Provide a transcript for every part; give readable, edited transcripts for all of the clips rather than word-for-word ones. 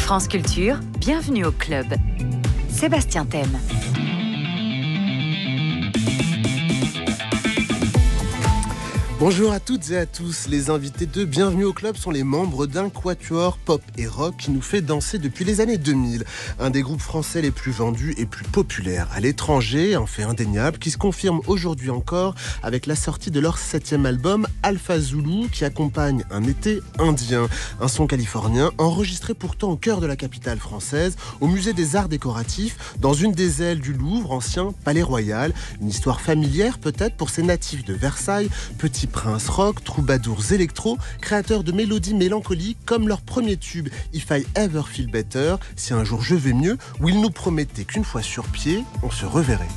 France Culture, bienvenue au club. Sébastien Thème. Bonjour à toutes et à tous, les invités de Bienvenue au Club sont les membres d'un quatuor pop et rock qui nous fait danser depuis les années 2000. Un des groupes français les plus vendus et plus populaires à l'étranger, un fait indéniable qui se confirme aujourd'hui encore avec la sortie de leur 7e album Alpha Zulu qui accompagne un été indien. Un son californien enregistré pourtant au cœur de la capitale française, au musée des arts décoratifs, dans une des ailes du Louvre, ancien palais royal. Une histoire familière peut-être pour ces natifs de Versailles, petits princes rock, troubadours électro, créateurs de mélodies mélancoliques comme leur premier tube If I Ever Feel Better, Si un jour je vais mieux, où ils nous promettaient qu'une fois sur pied, on se reverrait.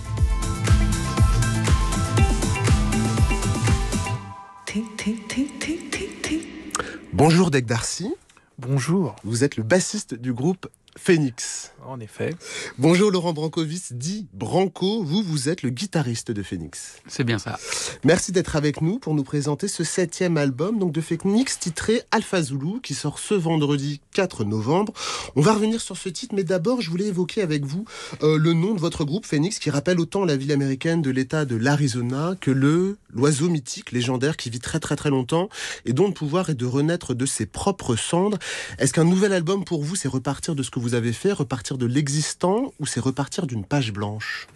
Bonjour Dec Darcy. Bonjour. Vous êtes le bassiste du groupe Phoenix. En effet. Bonjour Laurent Brankovic, dit Branco, vous êtes le guitariste de Phoenix. C'est bien ça. Merci d'être avec nous pour nous présenter ce 7e album donc de Phoenix titré Alpha Zulu qui sort ce vendredi 4 novembre. On va revenir sur ce titre, mais d'abord je voulais évoquer avec vous le nom de votre groupe Phoenix qui rappelle autant la ville américaine de l'État de l'Arizona que l'oiseau mythique, légendaire qui vit très très très longtemps et dont le pouvoir est de renaître de ses propres cendres. Est-ce qu'un nouvel album pour vous c'est repartir de ce que vous avez fait, repartir de l'existant ou c'est repartir d'une page blanche ?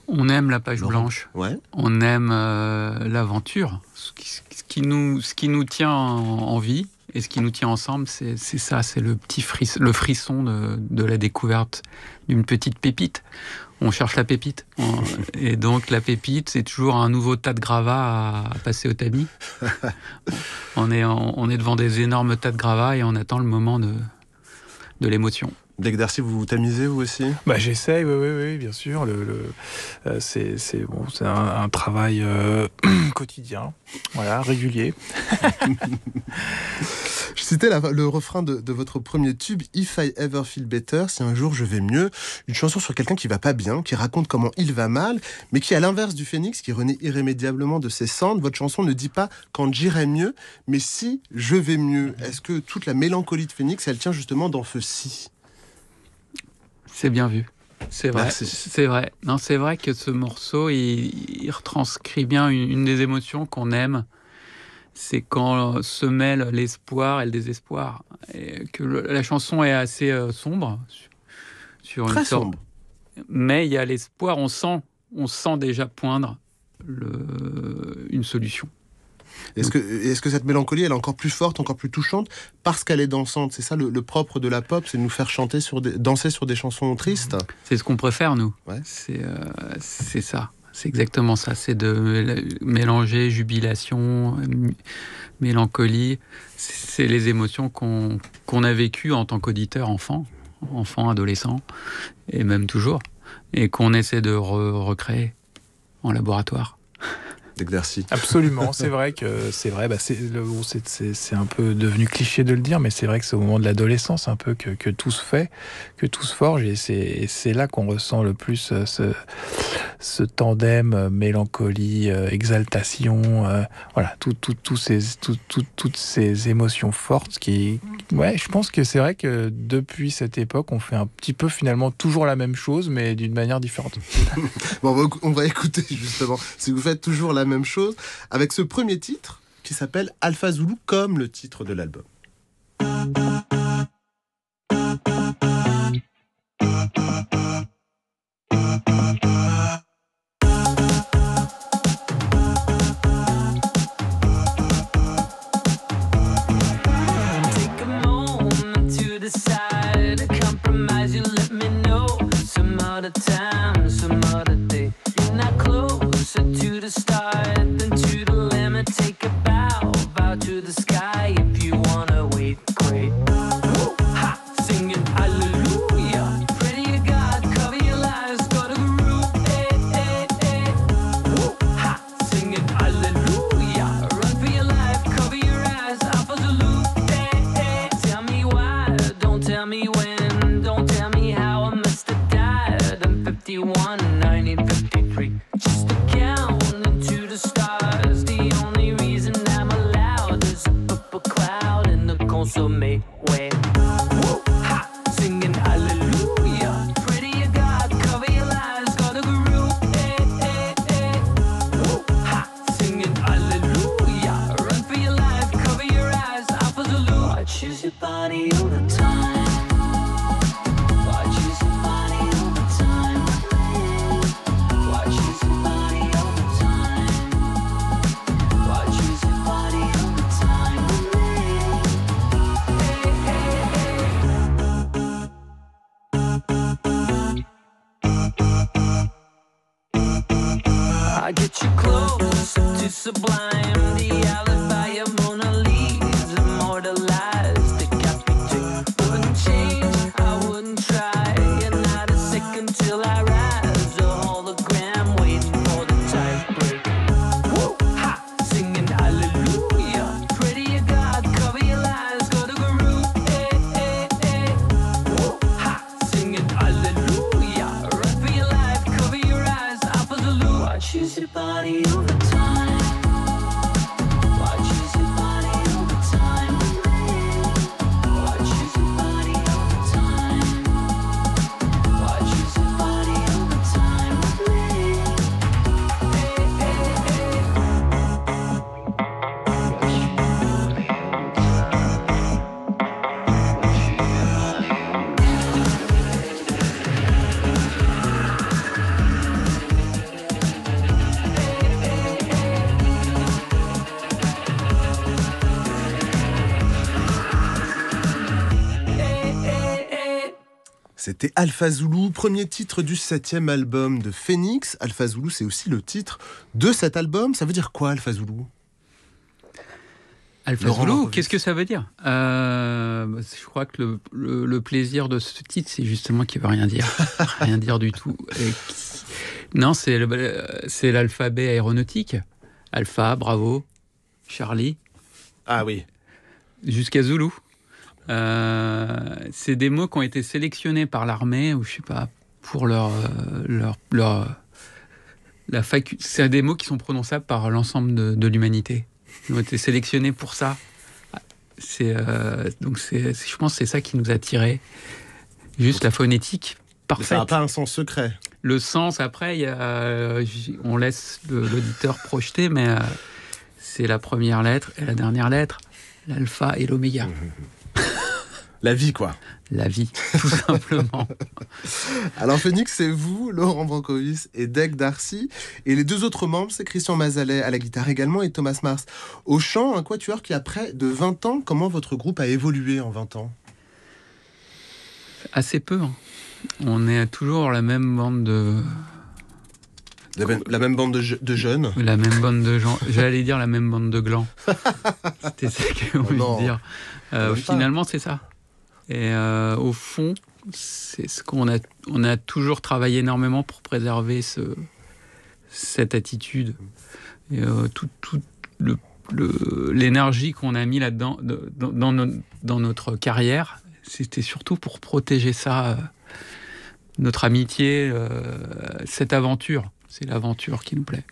On aime la page blanche, ouais. On aime l'aventure, ce qui nous tient en vie et ce qui nous tient ensemble, c'est ça, c'est le frisson de la découverte d'une petite pépite. On cherche la pépite, et donc la pépite, c'est toujours un nouveau tas de gravats à passer au tamis. On est devant des énormes tas de gravats et on attend le moment de l'émotion. Dec Darcy, vous vous tamisez vous aussi ? J'essaye, oui, bien sûr. C'est un travail quotidien, voilà, régulier. Je citais le refrain de votre premier tube, If I Ever Feel Better, si un jour je vais mieux. Une chanson sur quelqu'un qui va pas bien, qui raconte comment il va mal, mais qui, à l'inverse du phénix, qui renaît irrémédiablement de ses cendres, votre chanson ne dit pas quand j'irai mieux, mais si je vais mieux. Est-ce que toute la mélancolie de Phoenix, elle tient justement dans ce si ? C'est bien vu. C'est vrai. Merci. C'est vrai. Non, c'est vrai que ce morceau, il retranscrit bien une des émotions qu'on aime. C'est quand se mêlent l'espoir et le désespoir. Et que la chanson est assez sombre. Très sombre. Mais il y a l'espoir. On sent déjà poindre une solution. Est-ce que cette mélancolie, elle est encore plus forte, encore plus touchante, parce qu'elle est dansante ? C'est ça le propre de la pop, c'est de nous faire danser sur des chansons tristes ? C'est ce qu'on préfère, nous. Ouais. C'est ça. C'est exactement ça. C'est de mélanger jubilation, mélancolie. C'est les émotions qu'on a vécues en tant qu'auditeur enfant, adolescent, et même toujours, et qu'on essaie de recréer en laboratoire. D'exercice. Absolument, c'est vrai, c'est un peu devenu cliché de le dire, mais c'est vrai que c'est au moment de l'adolescence un peu que tout se fait, que tout se forge, et c'est là qu'on ressent le plus ce tandem mélancolie, exaltation, voilà, toutes ces émotions fortes qui, ouais, je pense que c'est vrai que depuis cette époque, on fait un petit peu finalement toujours la même chose, mais d'une manière différente. Bon, on va écouter justement, si vous faites toujours la même chose, avec ce premier titre qui s'appelle Alpha Zulu, comme le titre de l'album. consommé, ouais. body all the time. Watch you see body all the time. Watch you see body all the time. Watch you see body all the time. Hey, hey, hey. I get you close to sublime. The alibi of Mona Lisa immortalized. Decapitate. Wouldn't change, I wouldn't try. And not a second till I rise. A hologram waiting for the tide break. Woo! Ha! Singing hallelujah. Pray to your God, cover your lies. Go to Guru. Hey, hey, hey. Woo! Ha! Singing hallelujah. Run for your life, cover your eyes. Alpha Zulu. Watch you see body all the time. Watch you see body all the time. Watch you see body all the time. Watch you see body all the time. Hey, hey, hey. C'était Alpha Zulu, premier titre du 7e album de Phoenix. Alpha Zulu, c'est aussi le titre de cet album. Ça veut dire quoi, Alpha Zulu? Alpha Laurent Zulu, Markovitz. qu'est-ce que ça veut dire? Je crois que le plaisir de ce titre, c'est justement qu'il ne veut rien dire. Rien dire du tout. Non, c'est l'alphabet aéronautique. Alpha, Bravo, Charlie, Ah oui. jusqu'à Zulu. C'est des mots qui ont été sélectionnés par l'armée, ou je sais pas, pour c'est des mots qui sont prononçables par l'ensemble de l'humanité. Ils ont été sélectionnés pour ça. Donc je pense que c'est ça qui nous a attirés. Juste la phonétique Mais parfaite. ça n'a pas un sens secret. Le sens, après, on laisse l'auditeur projeter, mais c'est la première lettre et la dernière lettre, l'alpha et l'oméga. La vie, quoi. La vie, tout simplement. Alors Phoenix, c'est vous, Laurent Brancovis et Deg Darcy. Et les deux autres membres, c'est Christian Mazalet à la guitare également et Thomas Mars au chant. Un quatuor qui a près de 20 ans. Comment votre groupe a évolué en 20 ans? Assez peu. Hein. On est toujours la même bande de... La même bande de jeunes. La même bande de gens. J'allais dire la même bande de glands. C'était ça que j'ai envie non. de dire. Même pas. Finalement, c'est ça. Et au fond, c'est ce qu'on a toujours travaillé énormément pour préserver cette attitude. Et toute l'énergie qu'on a mis là-dedans, dans notre carrière, c'était surtout pour protéger ça, notre amitié, cette aventure. C'est l'aventure qui nous plaît.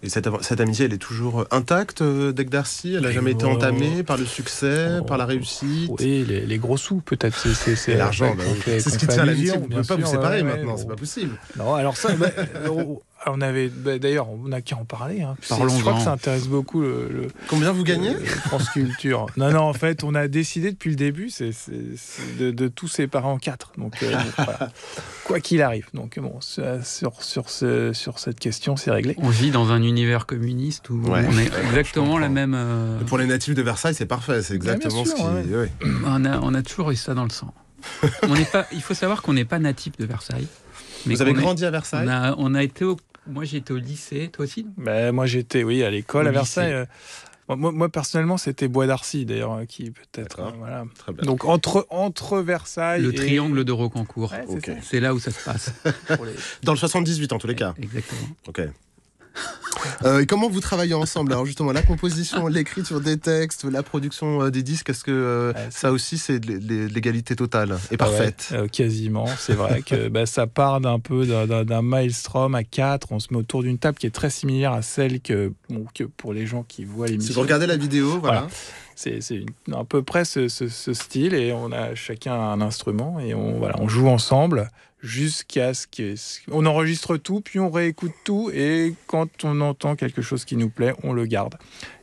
Et cette amitié, elle est toujours intacte, Deg Darcy? Elle n'a jamais été entamée par le succès, par la réussite? Oui, les gros sous, peut-être. C'est l'argent, c'est ce qui tient l'amitié. Vous ne pouvez pas vous séparer maintenant, c'est bon. pas possible. Non, alors ça, on avait, d'ailleurs, on n'a qu'à en parler. Hein. Je Parlons-en. crois que ça intéresse beaucoup le Combien vous gagnez? France Culture. Non, en fait, on a décidé depuis le début c'est de tout séparer en 4. Donc, voilà. Quoi qu'il arrive. Donc, bon, sur cette question, c'est réglé. On vit dans un univers communiste où Ouais. on est exactement la même... Et pour les natifs de Versailles, c'est parfait. C'est exactement bien sûr, ce qui... ouais. ouais. On a toujours eu ça dans le sang. Il faut savoir qu'on n'est pas natif de Versailles. Mais Vous avez qu'on est- grandi à Versailles? on a été moi, j'ai été au lycée, toi aussi? Ben, moi, j'étais, à l'école Au à Versailles. Moi, personnellement, c'était Bois d'Arcy, d'ailleurs, qui peut-être... D'accord. voilà. Très bien. Donc, entre Versailles Le et... triangle de Rocancourt. Ouais, c'est Ok. ça. C'est là où ça se passe. Pour les- Dans le 78, en tous les cas. Exactement. Ok. Et comment vous travaillez ensemble? Alors justement, la composition, l'écriture des textes, la production des disques, est-ce que ça aussi c'est de l'égalité totale et parfaite? Ouais, quasiment, c'est vrai que ça part d'un maelstrom à 4. On se met autour d'une table qui est très similaire à celle que pour les gens qui voient l'émission. Si vous regardez la vidéo, voilà. C'est à peu près ce style, et on a chacun un instrument et on joue ensemble jusqu'à ce qu'on enregistre tout, puis on réécoute tout, et quand on entend quelque chose qui nous plaît, on le garde.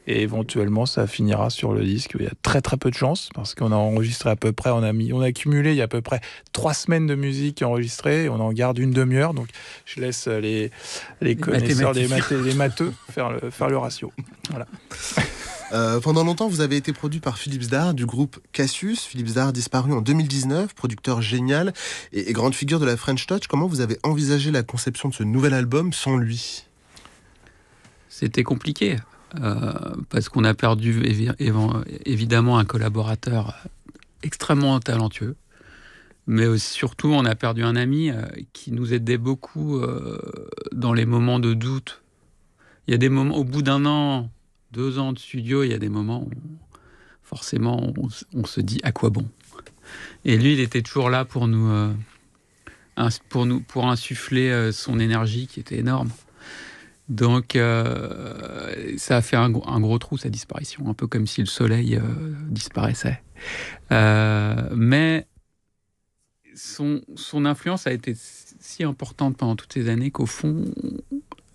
Et éventuellement, ça finira sur le disque. Il y a très très peu de chance, parce qu'on a enregistré à peu près, on a accumulé il y a à peu près 3 semaines de musique enregistrée, et on en garde une demi-heure. Donc je laisse les connaisseurs, les matheux faire le ratio. Voilà. Pendant longtemps, vous avez été produit par Philippe Zdar du groupe Cassius. Philippe Zdar disparu en 2019, producteur génial et grande figure de la French Touch. Comment vous avez envisagé la conception de ce nouvel album sans lui ? C'était compliqué, parce qu'on a perdu évidemment un collaborateur extrêmement talentueux, mais aussi, surtout on a perdu un ami qui nous aidait beaucoup dans les moments de doute. Il y a des moments, au bout d'1 an, 2 ans de studio, il y a des moments où forcément on se dit à quoi bon. Et lui, il était toujours là pour insuffler son énergie qui était énorme. Donc ça a fait un gros trou, sa disparition, un peu comme si le soleil disparaissait. Mais son influence a été si importante pendant toutes ces années qu'au fond,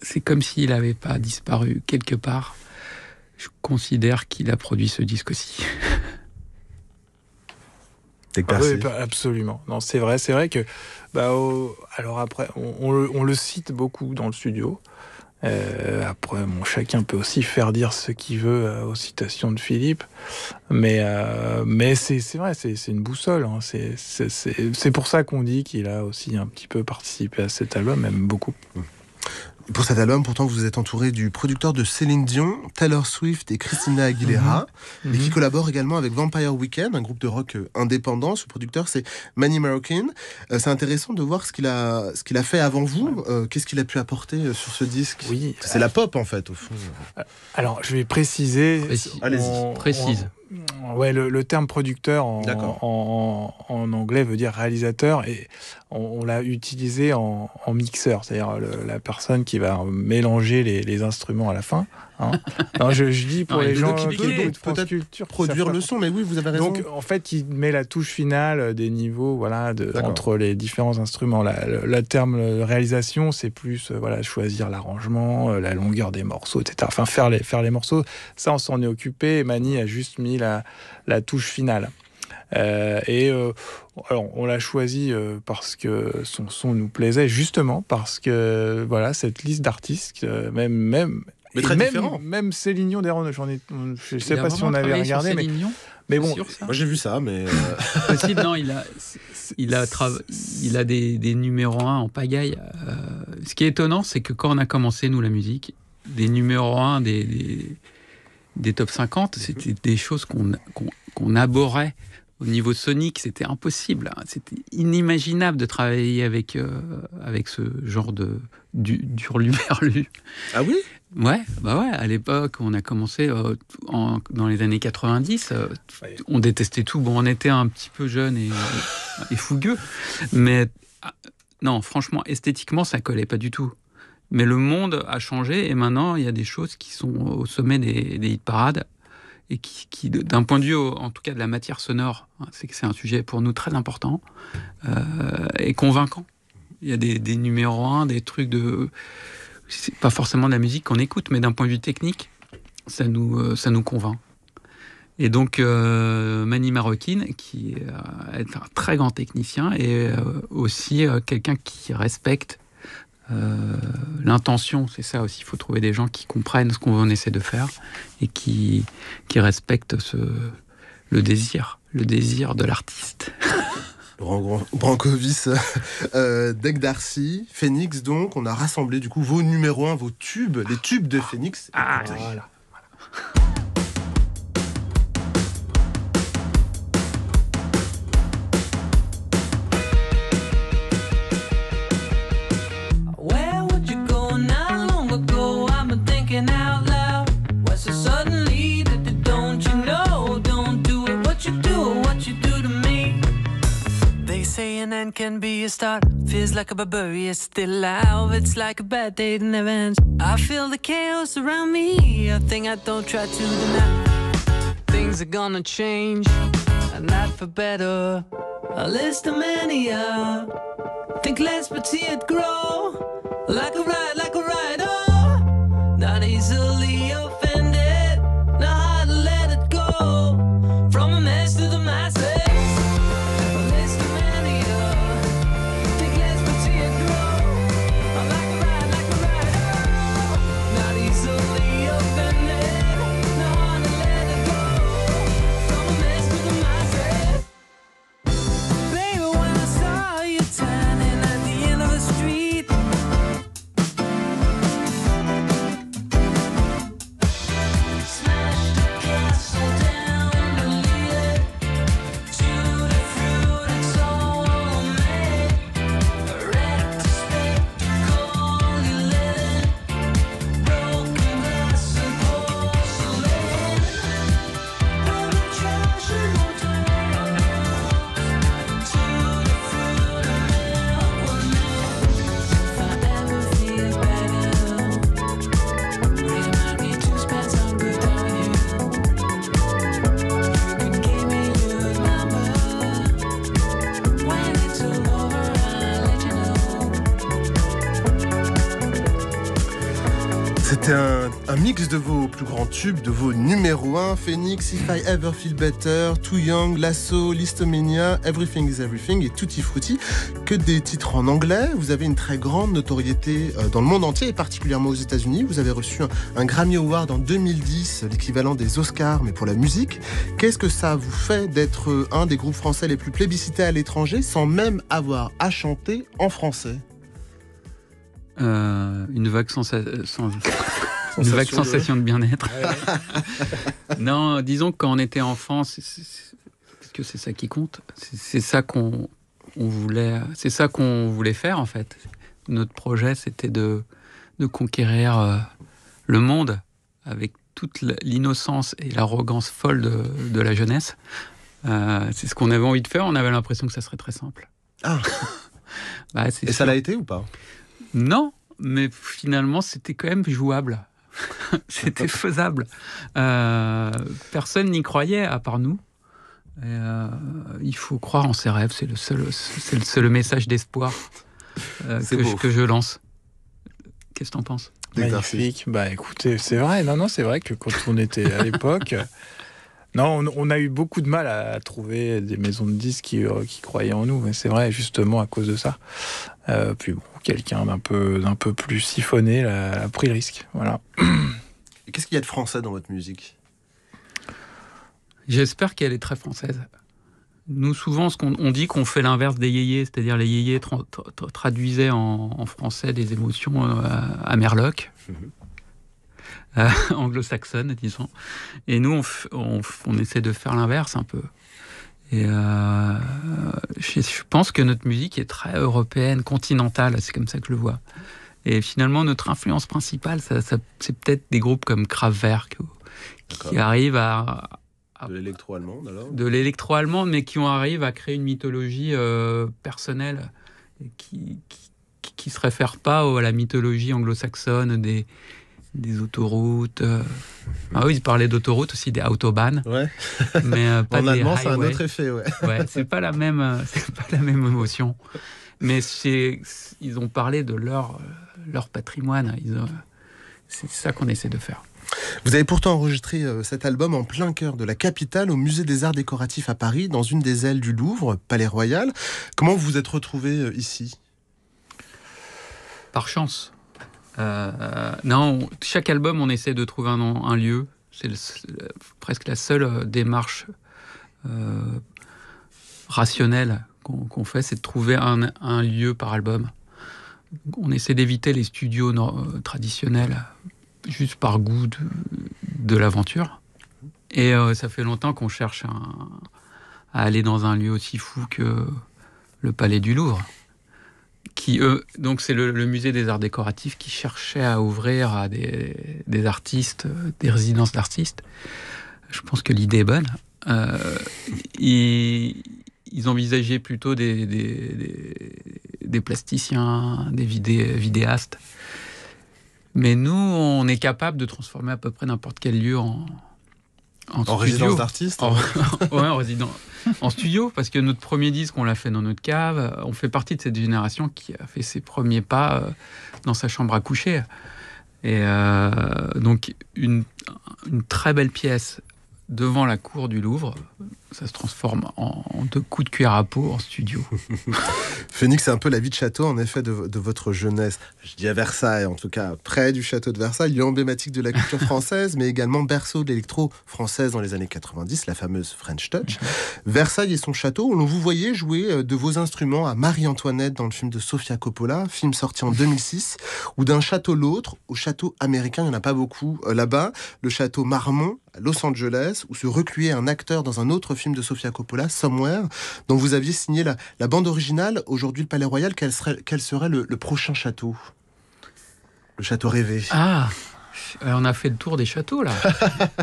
c'est comme s'il n'avait pas disparu quelque part. Je considère qu'il a produit ce disque aussi. Oui, absolument. Non, c'est vrai que alors après, on le cite beaucoup dans le studio. Après, chacun peut aussi faire dire ce qu'il veut aux citations de Philippe, mais c'est vrai, c'est une boussole. Hein. C'est pour ça qu'on dit qu'il a aussi un petit peu participé à cet album, même beaucoup. Pour cet album, pourtant, vous êtes entouré du producteur de Céline Dion, Taylor Swift et Christina Aguilera, et qui collabore également avec Vampire Weekend, un groupe de rock indépendant. Ce producteur, c'est Manny Marroquin. C'est intéressant de voir ce qu'il a fait avant vous. Qu'est-ce qu'il a pu apporter sur ce disque ? Oui, c'est la pop, en fait, au fond. Alors, je vais préciser. Allez-y. Précise. Ouais, le terme producteur en anglais veut dire réalisateur, et on l'a utilisé en mixeur, c'est-à-dire la personne qui va mélanger les instruments à la fin. Hein. Non, je dis pour les gens qui peut-être produire le son, mais oui, vous avez raison. Donc en fait, il met la touche finale des niveaux, entre les différents instruments. Le terme réalisation, c'est plus choisir l'arrangement, la longueur des morceaux, etc. Enfin, faire les morceaux, ça on s'en est occupé. Et Manny a juste mis la touche finale. Alors, on l'a choisi parce que son son nous plaisait, justement parce que cette liste d'artistes, mais très différent. Même Céline Dion, d'ailleurs, je ne sais pas si on avait regardé, mais bon, moi j'ai vu ça, mais non, il a des numéros 1 en pagaille. Ce qui est étonnant, c'est que quand on a commencé nous la musique, des numéros 1 des top 50, c'était des choses qu'on abhorrait. Au niveau sonique, c'était impossible. C'était inimaginable de travailler avec ce genre de d'hurluberlu. Ah oui ? Ouais, à l'époque, on a commencé dans les années 90. On détestait tout. Bon, on était un petit peu jeunes et fougueux. Mais non, franchement, esthétiquement, ça collait pas du tout. Mais le monde a changé, et maintenant, il y a des choses qui sont au sommet des hit-parades, et qui, d'un point de vue, en tout cas de la matière sonore, c'est un sujet pour nous très important, et convaincant. Il y a des numéros 1, des trucs c'est pas forcément de la musique qu'on écoute, mais d'un point de vue technique, ça nous convainc. Et donc, Manny Marroquin, qui est un très grand technicien, et aussi quelqu'un qui respecte l'intention. C'est ça aussi, il faut trouver des gens qui comprennent ce qu'on essaie de faire et qui respectent le désir de l'artiste. Laurent Brancovis, Dec Darcy, Phoenix, donc on a rassemblé du coup vos numéros 1, vos tubes, les tubes de Phoenix. Voilà. And can be a start. Feels like a barbarian, still alive. It's like a bad day that never ends. I feel the chaos around me, a thing I don't try to deny. things are gonna change, and not for better. A list of mania, think less but see it grow. Like a ride, oh, not easily offended, know how to let it go. From a mess to the masses, a list of mania, think less but see it grow. Like a ride, oh, not easily offended, know how to let it go. From a mess to the masses. Baby, when I saw you turning at the end of the street, smashed the castle down and lead it to the fruit it's all made. Wrecked the spectacle you lit, broken glass and porcelain, broken trash and motors, to the fruit and milk will melt. If I ever feel better, remind me to spend some good time with you. You can give me your number. When it's all over, I'll let you know. C'était un mix de vos plus grands tubes, de vos numéros 1, Phoenix, If I Ever Feel Better, Too Young, Lasso, Listomania, Everything is Everything et Tutti Frutti. Que des titres en anglais. Vous avez une très grande notoriété dans le monde entier et particulièrement aux États-Unis. Vous avez reçu un Grammy Award en 2010, l'équivalent des Oscars mais pour la musique. Qu'est-ce que ça vous fait d'être un des groupes français les plus plébiscités à l'étranger sans même avoir à chanter en français? Une vague une vague sensation de bien-être. Non, disons que quand on était enfant, parce que c'est ça qui compte. C'est ça qu'on voulait. C'est ça qu'on voulait faire en fait. Notre projet, c'était de conquérir le monde avec toute l'innocence et l'arrogance folle de la jeunesse. C'est ce qu'on avait envie de faire. On avait l'impression que ça serait très simple. Ah. Bah, Et ça l'a été ou pas? Non, mais finalement, c'était quand même jouable. C'était faisable. Personne n'y croyait à part nous. Et, il faut croire en ses rêves. C'est le seul message d'espoir que je lance. Qu'est-ce que t'en penses? Magnifique. Bah écoutez, c'est vrai. Non, c'est vrai que quand on était à l'époque, non, on a eu beaucoup de mal à trouver des maisons de disques qui croyaient en nous. Mais c'est vrai, justement à cause de ça. Puis bon, quelqu'un d'un peu plus siphonné a pris le risque. Voilà. Et qu'est-ce qu'il y a de français dans votre musique? J'espère qu'elle est très française. Nous, souvent, on dit qu'on fait l'inverse des yéyés, c'est-à-dire les yéyés traduisaient en français des émotions à merloc, anglo-saxonnes, disons. Et nous, on essaie de faire l'inverse un peu. Et je pense que notre musique est très européenne, continentale, c'est comme ça que je le vois. Et finalement, notre influence principale, c'est peut-être des groupes comme Kraftwerk, qui arrivent à de l'électro-allemande alors? De l'électro-allemande, mais qui arrivent à créer une mythologie personnelle et qui se réfère pas à la mythologie anglo-saxonne des autoroutes. Ah oui, ils parlaient d'autoroutes aussi, des Autobahn. Ouais. Mais pas en allemand, highways. c'est un autre effet, ouais. Ouais, c'est pas la même émotion. Mais ils ont parlé de leur patrimoine. C'est ça qu'on essaie de faire. Vous avez pourtant enregistré cet album en plein cœur de la capitale, au Musée des Arts Décoratifs à Paris, dans une des ailes du Louvre, Palais Royal. Comment vous vous êtes retrouvé ici? Par chance. Non, chaque album, on essaie de trouver un lieu. C'est presque la seule démarche rationnelle qu'on fait, c'est de trouver un lieu par album. On essaie d'éviter les studios traditionnels, juste par goût de l'aventure. Et ça fait longtemps qu'on cherche à aller dans un lieu aussi fou que le Palais du Louvre. Donc c'est le musée des arts décoratifs qui cherchait à ouvrir à des artistes, des résidences d'artistes. Je pense que l'idée est bonne. Ils envisageaient plutôt des plasticiens, des vidéastes. Mais nous, on est capable de transformer à peu près n'importe quel lieu En résidence d'artiste. Ouais, en studio, parce que notre premier disque, on l'a fait dans notre cave. On fait partie de cette génération qui a fait ses premiers pas dans sa chambre à coucher. Et donc, une très belle pièce devant la cour du Louvre, ça se transforme en 2 coups de cuir à peau en studio. Phoenix, c'est un peu la vie de château, en effet, de votre jeunesse. Je dis à Versailles, en tout cas, près du château de Versailles, lieu emblématique de la culture française, mais également berceau de l'électro-française dans les années 90, la fameuse French Touch. Versailles et son château, où l'on vous voyait jouer de vos instruments à Marie-Antoinette dans le film de Sofia Coppola, film sorti en 2006, ou d'un château l'autre, au château américain, il n'y en a pas beaucoup là-bas, le château Marmont, à Los Angeles, où se recluait un acteur dans un autre film de Sofia Coppola, Somewhere, dont vous aviez signé la bande originale. Aujourd'hui, le Palais Royal, quel serait le prochain château? Le château rêvé. Ah, on a fait le tour des châteaux, là.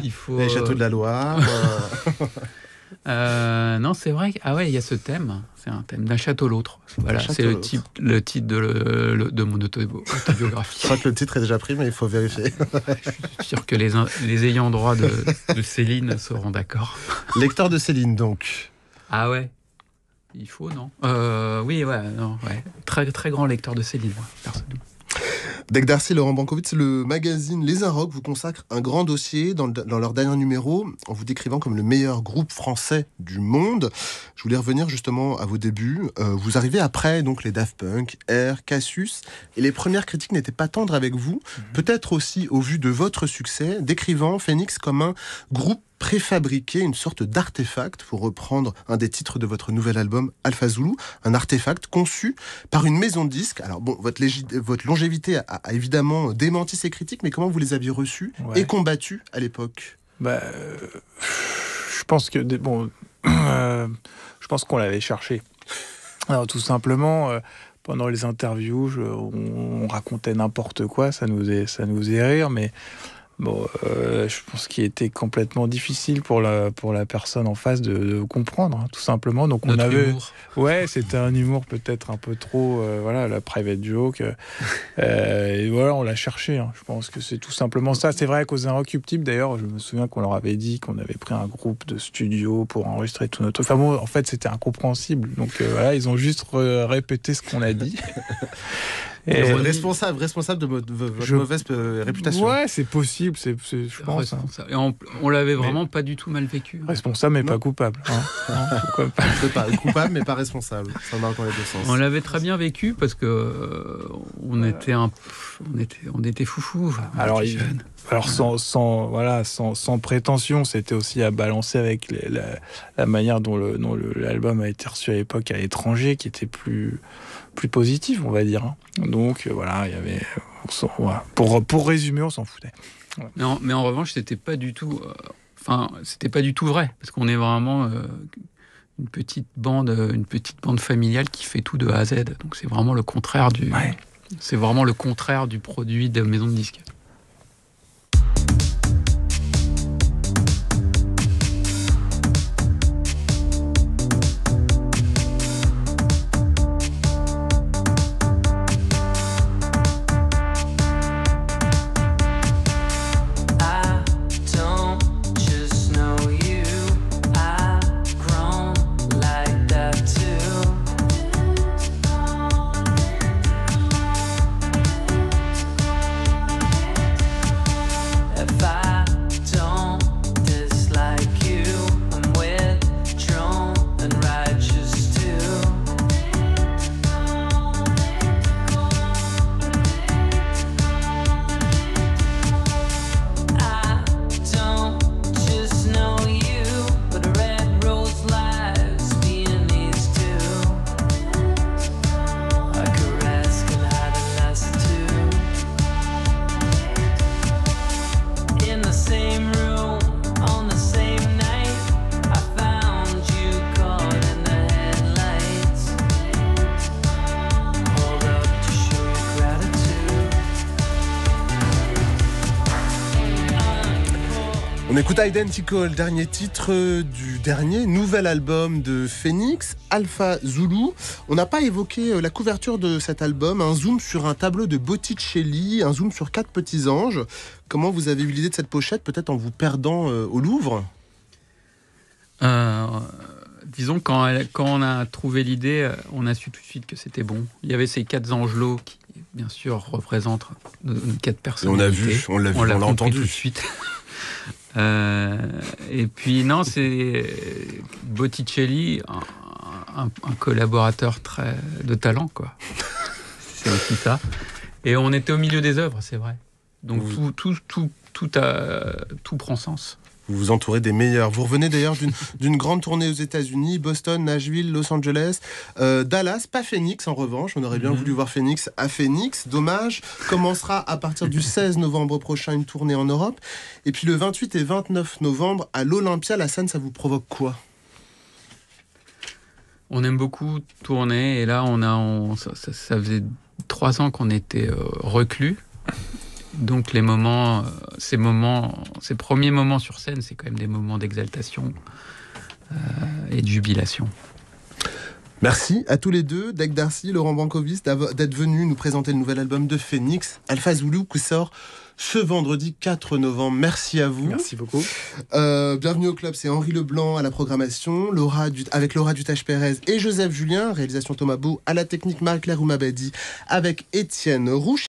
Il faut... Les châteaux de la Loire. Non, c'est vrai. Ah ouais, il y a ce thème. C'est un thème d'un château l'autre. Voilà, château c'est l'autre. le titre de mon autobiographie. Je crois que le titre est déjà pris, mais il faut vérifier. Je suis sûr que les ayants droit de Céline seront d'accord. Lecteur de Céline, donc. Ah ouais. Il faut, non Oui, ouais, non, ouais. Très, très grand lecteur de Céline, moi, personnellement. Dec Darcy, Laurent Bankowitz, le magazine Les Inrocks vous consacre un grand dossier dans leur dernier numéro, en vous décrivant comme le meilleur groupe français du monde. Je voulais revenir justement à vos débuts. Vous arrivez après donc les Daft Punk, Air, Cassius, et les premières critiques n'étaient pas tendres avec vous, peut-être aussi au vu de votre succès, décrivant Phoenix comme un groupe préfabriqué, une sorte d'artefact, pour reprendre un des titres de votre nouvel album Alpha Zulu, un artefact conçu par une maison de disques. Alors bon, votre longévité a évidemment démenti ces critiques, mais comment vous les aviez reçues et combattues à l'époque? Je pense que je pense qu'on l'avait cherché. Alors tout simplement, pendant les interviews, on racontait n'importe quoi, ça nous faisait rire, mais bon, je pense qu'il était complètement difficile pour la personne en face de comprendre, hein, tout simplement. Donc Notre on avait, humour. ouais, c'était un humour peut-être un peu trop, voilà, la private joke. Et voilà, on l'a cherché. Hein. Je pense que c'est tout simplement ça. C'est vrai qu'aux Inrecuptibles, d'ailleurs, je me souviens qu'on leur avait dit qu'on avait pris un groupe de studio pour enregistrer tout notre. Enfin bon, en fait, c'était incompréhensible. Donc voilà, ils ont juste répété ce qu'on a dit. Et responsable de votre mauvaise réputation. Ouais, c'est possible, je pense. Hein. Et on l'avait vraiment pas du tout mal vécu. Responsable mais pas coupable. Hein. C'est pas coupable mais pas responsable. Ça marche dans les deux sens. On l'avait très bien vécu parce que on était foufou. Enfin, Alors sans prétention, c'était aussi à balancer avec la manière dont l'album a été reçu à l'époque à l'étranger, qui était plus positif, on va dire. Hein. Donc voilà, il y avait pour résumer, on s'en foutait. Ouais. Mais en revanche, c'était pas du tout c'était pas du tout vrai, parce qu'on est vraiment une petite bande familiale qui fait tout de A à Z. Donc c'est vraiment le contraire c'est vraiment le contraire du produit de maison de disques. On écoute Identical, le dernier titre du dernier nouvel album de Phoenix, Alpha Zulu. On n'a pas évoqué la couverture de cet album, un zoom sur un tableau de Botticelli, un zoom sur 4 petits anges. Comment vous avez eu l'idée de cette pochette, peut-être en vous perdant au Louvre ? Disons, quand on a trouvé l'idée, on a su tout de suite que c'était bon. Il y avait ces 4 angelots qui, bien sûr, représentent nos 4 personnalités. On l'a entendu tout de suite. Et puis, non, c'est Botticelli, un collaborateur de talent, quoi. C'est aussi ça. Et on était au milieu des œuvres, c'est vrai. Donc, tout prend sens. Vous vous entourez des meilleurs. Vous revenez d'ailleurs d'une grande tournée aux États-Unis, Boston, Nashville, Los Angeles, Dallas, pas Phoenix en revanche. On aurait bien voulu voir Phoenix à Phoenix. Dommage. Commencera à partir du 16 novembre prochain une tournée en Europe. Et puis le 28 et 29 novembre à l'Olympia. La scène, ça vous provoque quoi ? On aime beaucoup tourner. Et là, ça faisait 3 ans qu'on était reclus. Donc ces premiers moments sur scène, c'est quand même des moments d'exaltation et de jubilation. Merci à tous les deux, Dec Darcy, Laurent Brancovis, d'être venus nous présenter le nouvel album de Phoenix, Alpha Zulu, qui sort ce vendredi 4 novembre. Merci à vous. Merci beaucoup. Bienvenue au club, c'est Henri Leblanc à la programmation, avec Laura Dutache-Pérez et Joseph Julien, réalisation Thomas Beau, à la technique Marie-Claire Oumabadi, avec Étienne Rouche.